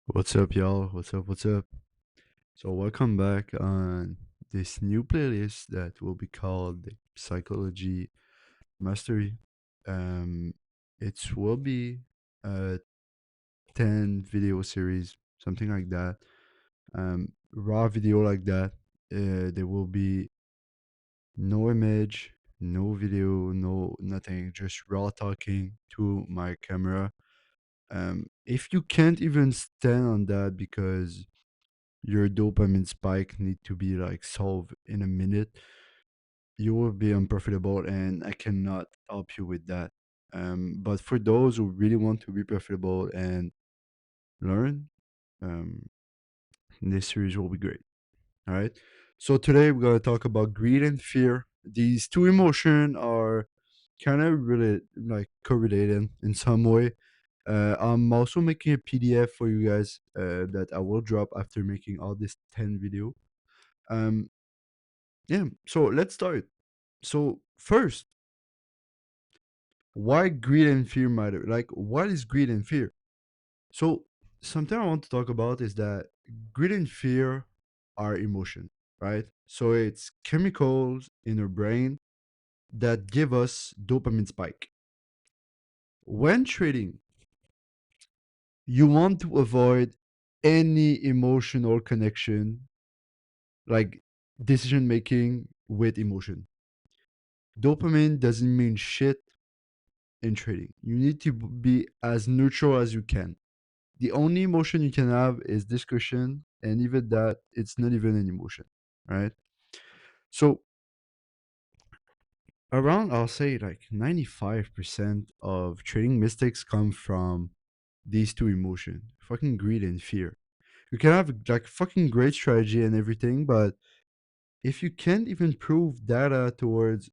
What's up, y'all? What's up? What's up? So, welcome back on this new playlist that will be called the Psychology Mastery. Um, it will be a 10 video series, something like that. Raw video like that. There will be no image, no video, no nothing, just raw talking to my camera. If you can't even stand on that because your dopamine spike need to be like solved in a minute, you will be unprofitable, and I cannot help you with that. But for those who really want to be profitable and learn, um, this series will be great. All right. So today we're gonna talk about greed and fear. These two emotions are kind of really like correlated in some way. I'm also making a PDF for you guys that I will drop after making all this 10 video. Um, Yeah, so let's start. So first, why greed and fear matter? Like, what is greed and fear? So something I want to talk about is that greed and fear are emotion, right? So it's chemicals in our brain that give us dopamine spike. When trading, you want to avoid any emotional connection, like decision making with emotion. Dopamine doesn't mean shit in trading. You need to be as neutral as you can. The only emotion you can have is discussion, and even that, it's not even an emotion, right? So around, I'll say like 95% of trading mistakes come from these two emotions, fucking greed and fear. You can have like fucking great strategy and everything, but if you can't even prove data towards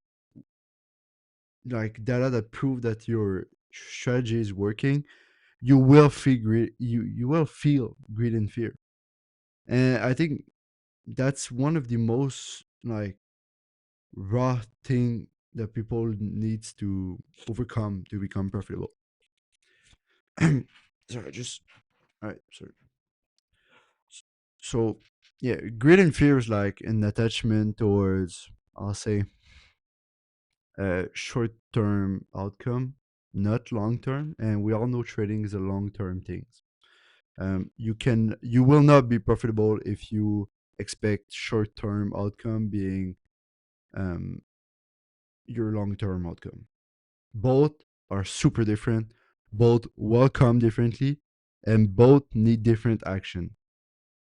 like data that prove that your strategy is working, you will feel greed, you will feel greed and fear. And I think that's one of the most like raw thing that people needs to overcome to become profitable. Sorry, just all right, sorry. S- So yeah, greed and fear is like an attachment towards, I'll say, a short term outcome, not long term. And we all know trading is a long term thing. You will not be profitable if you expect short term outcome being um, your long term outcome. Both are super different, both will come differently, and both need different action.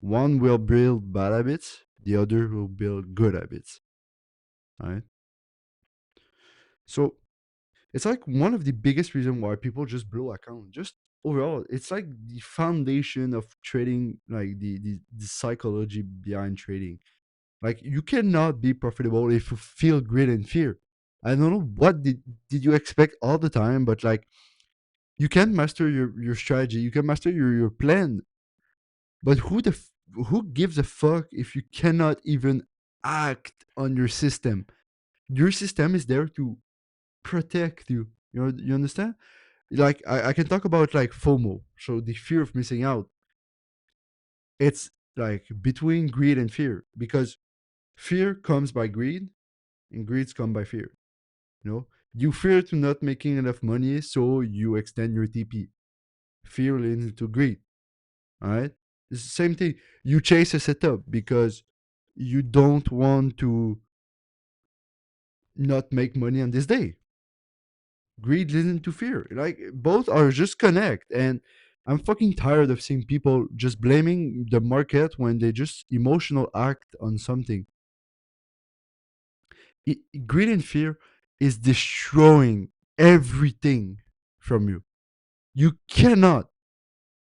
One will build bad habits, the other will build good habits. Right? So it's like one of the biggest reasons why people just blow account. Just overall, it's like the foundation of trading, like the psychology behind trading. Like you cannot be profitable if you feel greed and fear. I don't know what did you expect all the time, but like you can master your strategy, you can master your plan, but who gives a fuck if you cannot even act on your system? Your system is there to protect you. You understand? Like I can talk about like FOMO, so the fear of missing out. It's like between greed and fear because fear comes by greed and greeds come by fear. You know, you fear to not making enough money, so you extend your TP. Fear leads into greed. All right, it's the same thing. You chase a setup because you don't want to not make money on this day. Greed leads into fear. Like both are just connect, and I'm fucking tired of seeing people just blaming the market when they just emotional act on something. Greed and fear is destroying everything from you. You cannot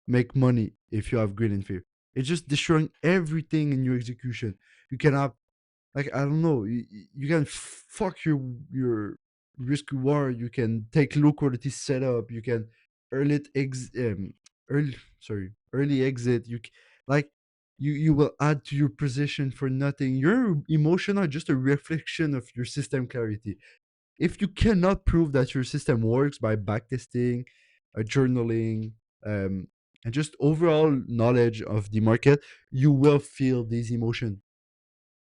make money if you have greed and fear. It's just destroying everything in your execution. You can have like I don't know. You can fuck your risk reward. You can take low quality setup. You can early ex early early exit. Like you will add to your position for nothing. Your emotion are just a reflection of your system clarity. If you cannot prove that your system works by backtesting, journaling, um, and just overall knowledge of the market, you will feel these emotions.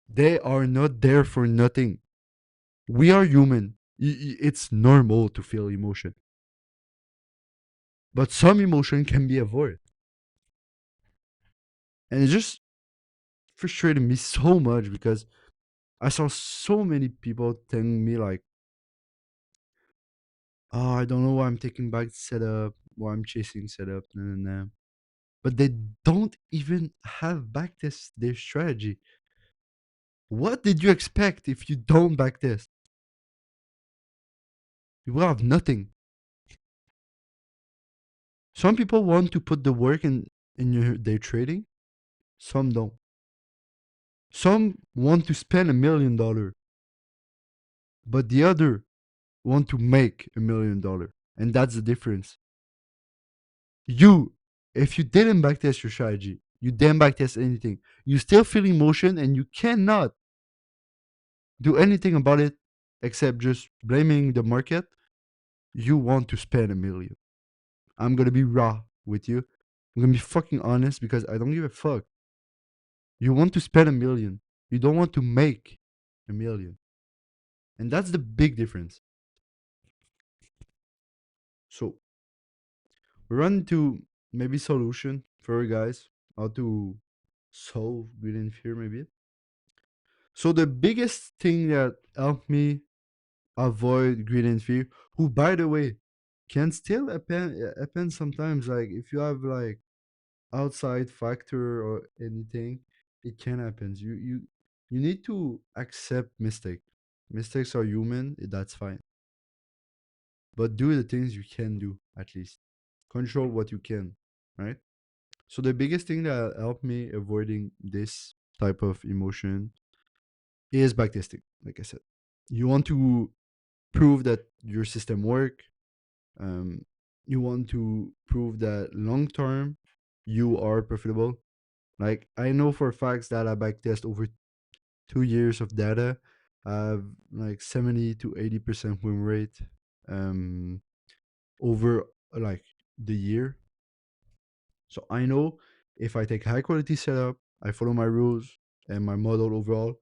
They are not there for nothing. We are human. It's normal to feel emotion, but some emotion can be avoided, and it just frustrated me so much because I saw so many people telling me like, "Oh, I don't know why I'm taking back setup, why I'm chasing setup, nah, nah, nah." But they don't even have backtest their strategy. What did you expect if you don't backtest? You will have nothing. Some people want to put the work in their trading. Some don't. Some want to spend $1 million, but the other want to make $1 million, and that's the difference. You, if you didn't backtest your strategy, you didn't backtest anything, you still feel emotion, and you cannot do anything about it except just blaming the market. You want to spend 1 million. I'm gonna be raw with you. I'm gonna be fucking honest because I don't give a fuck. You want to spend 1 million. You don't want to make 1 million. And that's the big difference. So we run into maybe solution for you guys how to solve greed and fear maybe. So the biggest thing that helped me avoid greed and fear, who by the way can still happen sometimes, like if you have like outside factor or anything, it can happen. You need to accept mistakes are human, that's fine, but do the things you can do. At least control what you can, right? So the biggest thing that helped me avoiding this type of emotion is backtesting. Like I said, you want to prove that your system work. um, you want to prove that long term you are profitable. Like I know for facts that I backtest over 2 years of data. I have like 70 to 80% win rate um, over like the year. So I know if I take high quality setup, I follow my rules and my model overall,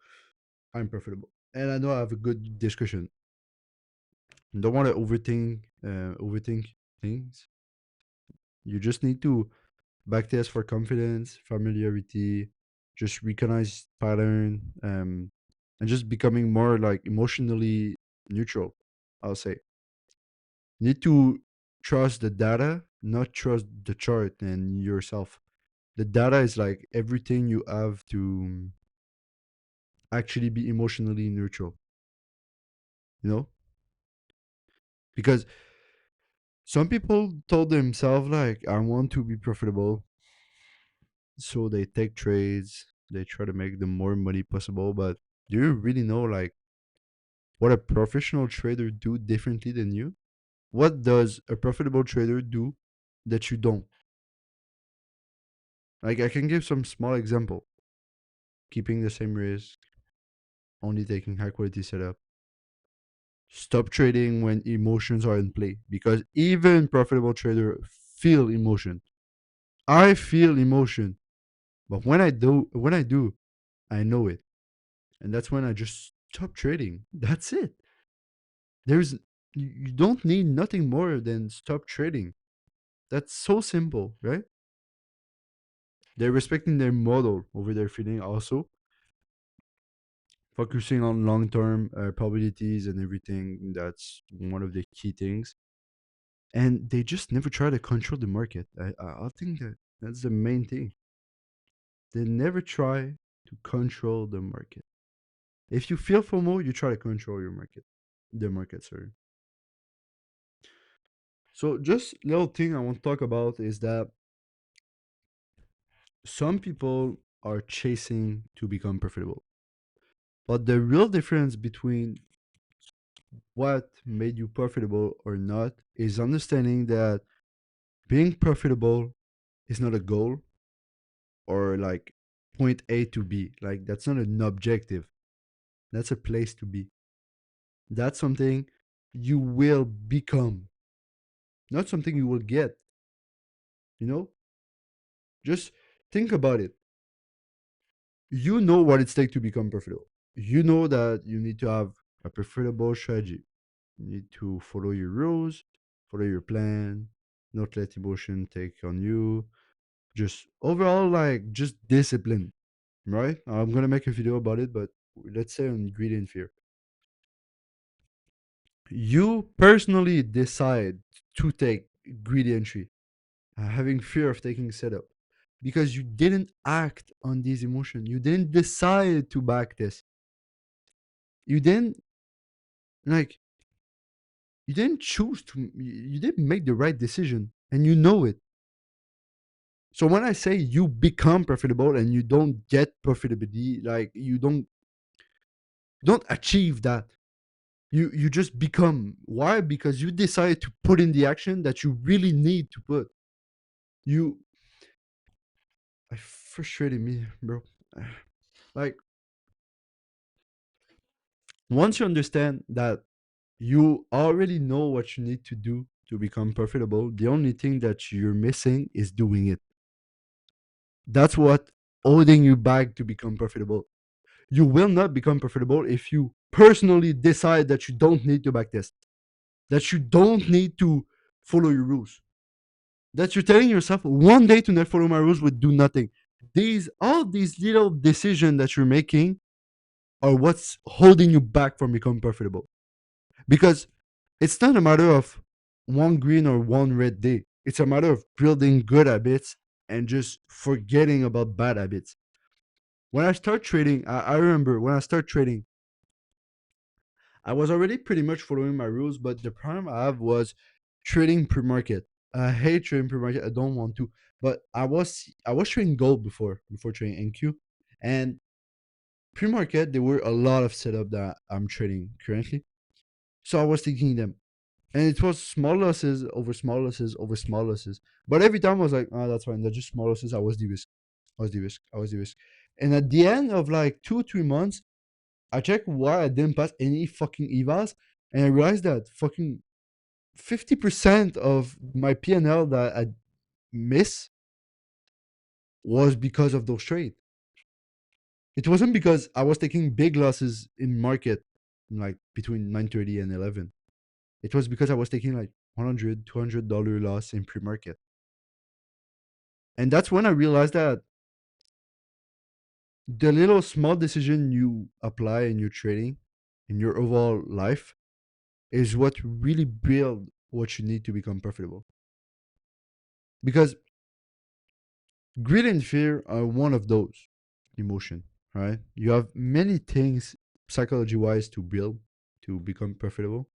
I'm profitable. And I know I have a good discussion. Don't want to overthink things. You just need to backtest for confidence, familiarity, just recognize pattern, and just becoming more like emotionally neutral. I'll say need to trust the data, not trust the chart and yourself. The data is like everything you have to actually be emotionally neutral. You know, because some people told themselves like, "I want to be profitable," so they take trades, they try to make the more money possible. But do you really know like what a professional trader do differently than you? What does a profitable trader do that you don't? Like I can give some small example. Keeping the same risk, only taking high quality setup. Stop trading when emotions are in play because even profitable trader feel emotion. I feel emotion, but when I do, I know it. And that's when I just stop trading. That's it. There's you don't need nothing more than stop trading. That's so simple, right? They're respecting their model over their feeling also, focusing on long-term probabilities and everything. That's one of the key things. And they just never try to control the market. I think that that's the main thing. They never try to control the market. If you feel FOMO, you try to control your market, the market, sorry. So just little thing I want to talk about is that some people are chasing to become profitable. But the real difference between what made you profitable or not is understanding that being profitable is not a goal or like point A to B. Like that's not an objective. That's a place to be. That's something you will become, not something you will get, you know? Just think about it. You know what it's take to become profitable. You know that you need to have a profitable strategy. You need to follow your rules, follow your plan, not let emotion take on you. Just overall, like, just discipline, right? I'm gonna make a video about it, but let's say on greed and fear. You personally decide to take greedy entry, having fear of taking setup, because you didn't act on these emotions. You didn't decide to back this. You didn't like. You didn't choose to. You didn't make the right decision, and you know it. So when I say you become profitable and you don't get profitability, like you don't achieve that. You just become. Why? Because you decide to put in the action that you really need to put. You frustrated me, bro. Like, once you understand that you already know what you need to do to become profitable, the only thing that you're missing is doing it. That's what holding you back to become profitable. You will not become profitable if you personally decide that you don't need to backtest, that you don't need to follow your rules, that you're telling yourself one day to not follow my rules would do nothing. All these little decisions that you're making are what's holding you back from becoming profitable. Because it's not a matter of one green or one red day. It's a matter of building good habits and just forgetting about bad habits. When I start trading, I remember when I start trading, I was already pretty much following my rules, but the problem I have was trading pre-market. I hate trading pre-market. I don't want to. But I was trading gold before trading NQ, and pre-market there were a lot of setup that I'm trading currently. So I was taking them, and it was small losses over small losses over small losses. But every time I was like, oh, that's fine. They're just small losses. I was de-risk. I was de-risk. I was de-risk. And at the end of like 2 3 months, I checked why I didn't pass any fucking evals, and I realized that fucking 50% of my PNL that I miss was because of those trades. It wasn't because I was taking big losses in market, like between 9:30 and 11. It was because I was taking like $100 $200 loss in pre-market. And that's when I realized that the little small decision you apply in your trading, in your overall life, is what really build what you need to become profitable. Because greed and fear are one of those emotion, right? You have many things psychology wise to build to become profitable,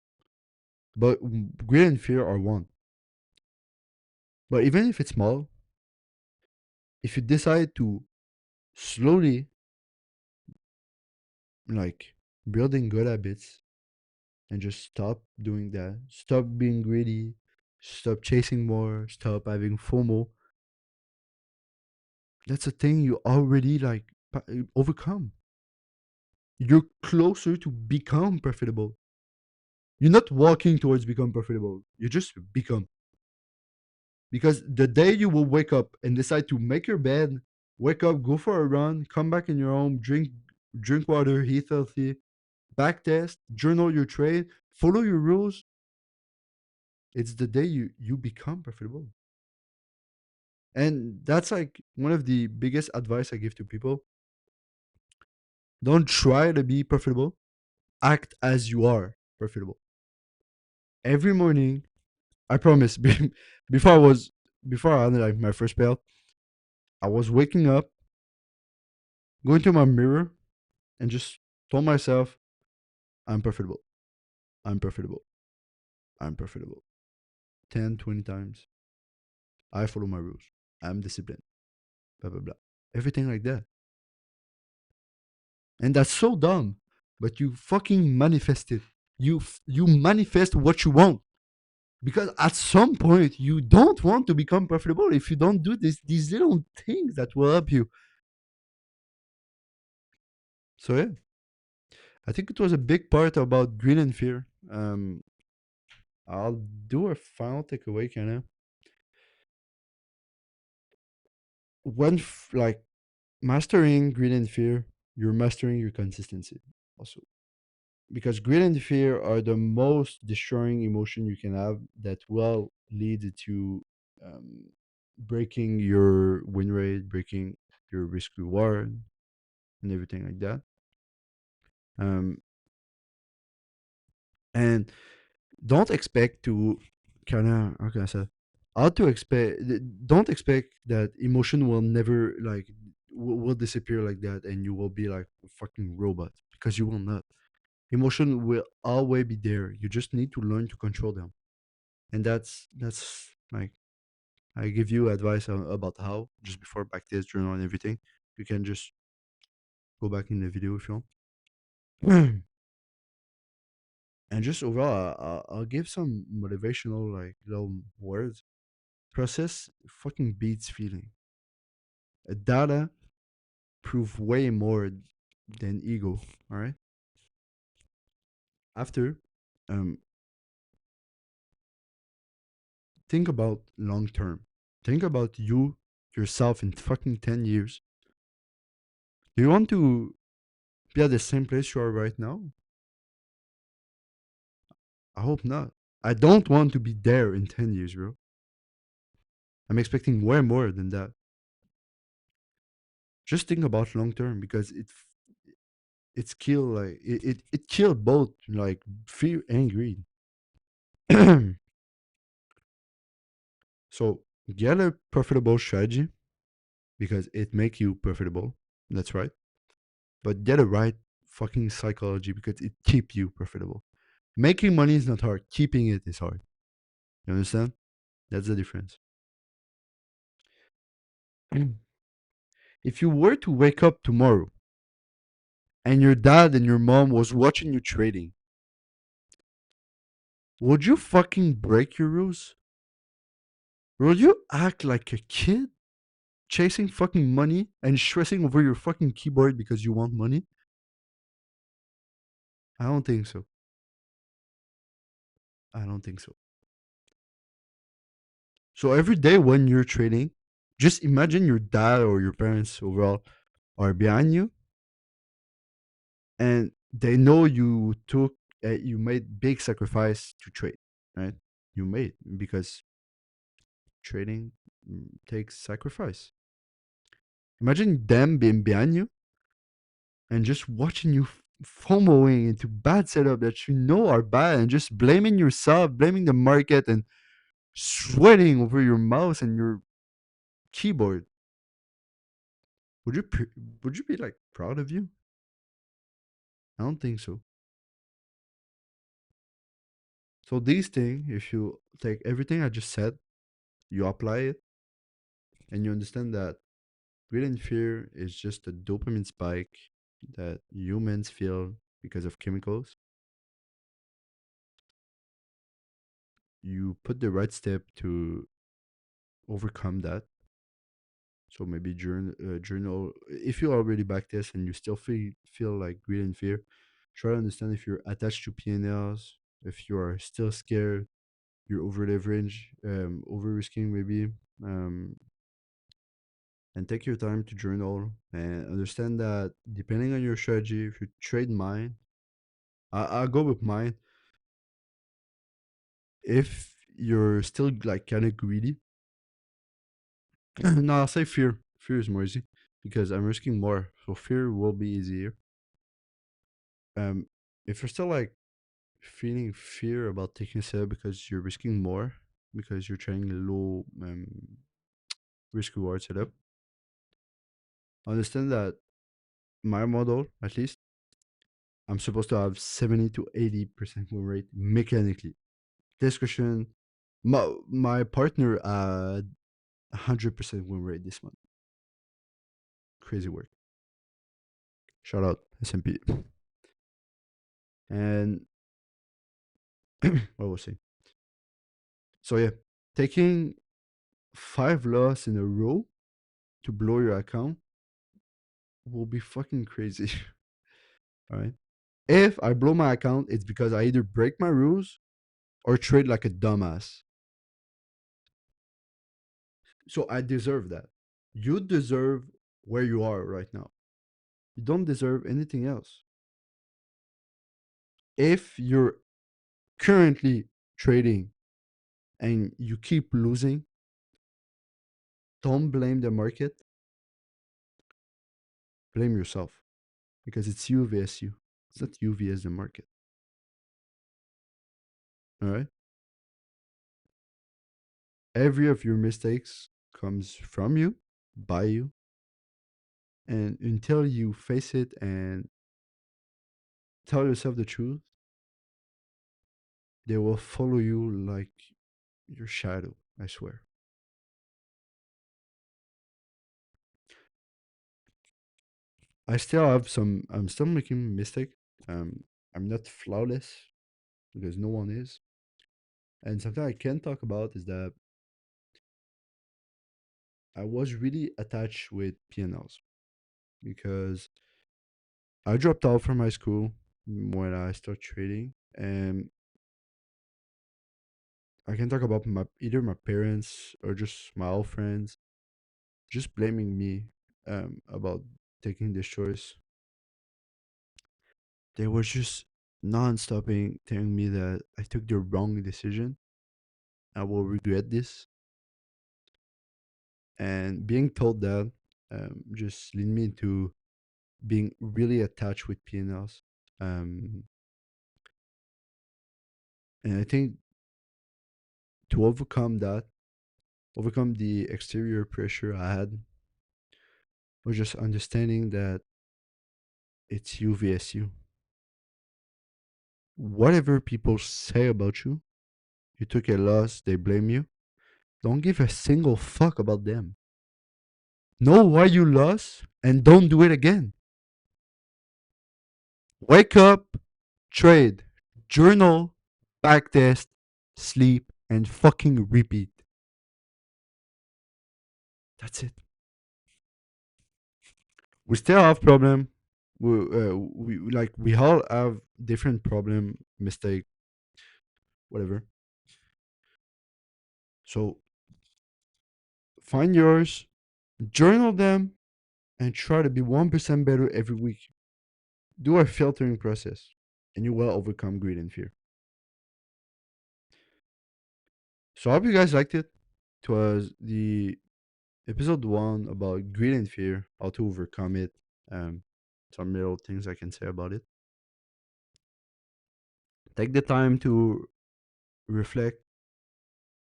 but greed and fear are one. But even if it's small, if you decide to slowly, like, building good habits and just stop doing that, stop being greedy, stop chasing more, stop having FOMO, that's a thing you already like overcome. You're closer to become profitable. You're not walking towards become profitable. You just become. Because the day you will wake up and decide to make your bed, wake up, go for a run, come back in your home, drink water, eat healthy, back test, journal your trade, follow your rules, it's the day you become profitable. And that's like one of the biggest advice I give to people. Don't try to be profitable. Act as you are profitable. Every morning, I promise. Before I had like my first payout, I was waking up, going to my mirror, and just told myself, "I'm profitable. I'm profitable. I'm profitable." 10, 20 times. I follow my rules. I'm disciplined. Blah blah blah. Everything like that. And that's so dumb, but you fucking manifest it. You manifest what you want. Because at some point you don't want to become profitable if you don't do these little things that will help you. So yeah, I think it was a big part about greed and fear. I'll do a final takeaway, kind of. like mastering greed and fear, you're mastering your consistency also. Because greed and fear are the most destroying emotion you can have that will lead to um, breaking your win rate, breaking your risk reward, and everything like that. Um, and don't expect to kind of, how can I say, how to expect, don't expect that emotion will never like, will disappear like that and you will be like a fucking robot, because you will not. Emotion will always be there. You just need to learn to control them. And that's like, I give you advice about how, just before back test journal and everything. You can just go back in the video if you want. And just overall, I'll give some motivational like little words. Process fucking beats feeling. Data prove way more than ego. All right. After, um, think about long term. Think about you yourself in fucking 10 years. Do you want to be at the same place you are right now? I hope not. I don't want to be there in 10 years, bro. I'm expecting way more than that. Just think about long term, because it's kill like it killed both like fear and greed. So get a profitable strategy because it make you profitable. That's right. But get a right fucking psychology because it keep you profitable. Making money is not hard. Keeping it is hard. You understand? That's the difference. If you were to wake up tomorrow and your dad and your mom was watching you trading, would you fucking break your rules? Would you act like a kid chasing fucking money and stressing over your fucking keyboard because you want money? I don't think so. I don't think so. So every day when you're trading, just imagine your dad or your parents overall are behind you and they know you made big sacrifice to trade, right? You made, because trading takes sacrifice. Imagine them being behind you and just watching you FOMOing into bad setup that you know are bad and just blaming yourself, blaming the market, and sweating over your mouse and your keyboard. Would you would you be like proud of you? I don't think so. So these things, if you take everything I just said, you apply it, and you understand that greed and fear is just a dopamine spike that humans feel because of chemicals. You put the right step to overcome that. So maybe journal. If you already back this and you still feel like greed and fear, try to understand if you're attached to P&Ls, if you are still scared, you're over leverage, over risking maybe, um, and take your time to journal and understand that depending on your strategy, if you trade mine, I'll go with mine. If you're still like kind of greedy, no, I'll say fear. Fear is more easy because I'm risking more, so fear will be easier. Um, if you're still like feeling fear about taking a step because you're risking more, because you're trying low risk reward setup, understand that my model, at least, I'm supposed to have 70 to 80% win rate mechanically. Discussion, my partner 100% win rate this month. Crazy work. Shout out SMP. And what was I? So yeah, taking 5 loss in a row to blow your account will be fucking crazy. All right. If I blow my account, it's because I either break my rules or trade like a dumbass. So I deserve that. You deserve where you are right now. You don't deserve anything else. If you're currently trading and you keep losing, don't blame the market, blame yourself because it's you vs you. It's not you vs the market. All right. Every of your mistakes comes from you, by you, and until you face it and tell yourself the truth, they will follow you like your shadow, I swear. I still have some, I'm still making mistake. Um, I'm not flawless because no one is. And something I can talk about is that I was really attached with P&Ls because I dropped out from high school when I started trading. And I can talk about my either my parents or just my old friends just blaming me about taking this choice. They were just non-stopping telling me that I took the wrong decision. I will regret this. And being told that just lead me into being really attached with P&Ls. Um, and I think to overcome that, overcome the exterior pressure I had, was just understanding that it's you vs you. Whatever people say about you, you took a loss, they blame you. Don't give a single fuck about them. Know why you lost and don't do it again. Wake up, trade, journal, backtest, sleep, and fucking repeat. That's it. We still have problem. We like we all have different problem, mistake, whatever. So find yours, journal them, and try to be 1% better every week. Do a filtering process, and you will overcome greed and fear. So I hope you guys liked it. It was the episode one about greed and fear, how to overcome it. Um, some little things I can say about it. Take the time to reflect.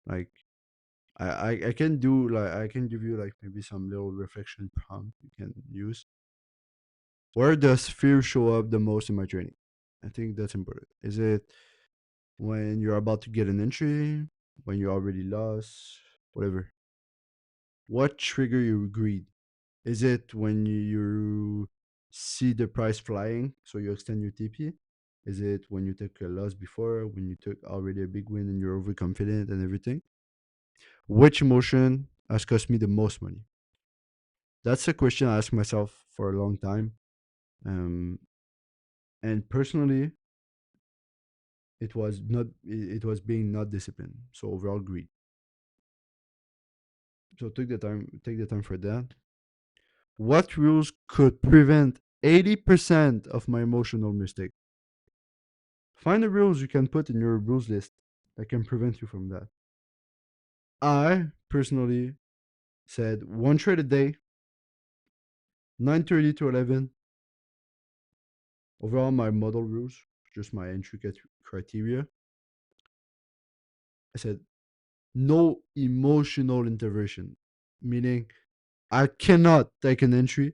Like I can do like I can give you like maybe some little reflection prompt you can use. Where does fear show up the most in my training? I think that's important. Is it when you're about to get an entry, when you already lost, whatever? What trigger your greed? Is it when you see the price flying, so you extend your TP? Is it when you took a loss before, when you took already a big win and you're overconfident and everything? Which emotion has cost me the most money? That's a question I ask myself for a long time. Um, and personally, it was being not disciplined. So overall greed. So take the time for that. What rules could prevent 80% of my emotional mistake? Find the rules you can put in your rules list that can prevent you from that. I personally said one trade a day, 9:30 to 11. Overall, my model rules, just my entry criteria. I said no emotional intervention, meaning I cannot take an entry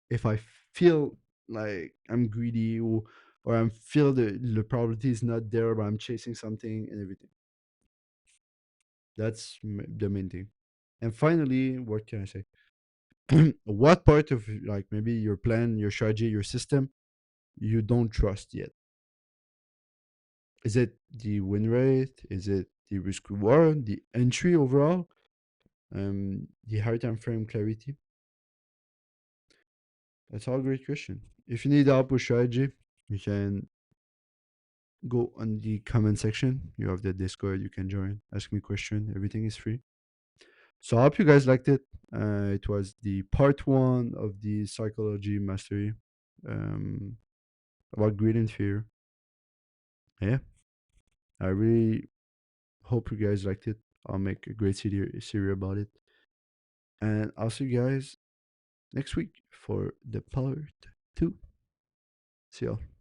if I feel like I'm greedy or I feel the probability is not there, but I'm chasing something and everything. That's the main thing. And finally, what can I say? What part of like maybe your plan, your strategy, your system you don't trust yet? Is it the win rate? Is it the risk reward? The entry overall? The high time frame clarity? That's all a great question. If you need help with strategy, you can go on the comment section. You have the Discord, you can join, ask me question. Everything is free. So I hope you guys liked it. It was the part one of the psychology mastery um, about greed and fear. Yeah, I really hope you guys liked it. I'll make a great series about it. And I'll see you guys next week for the part two. See y'all.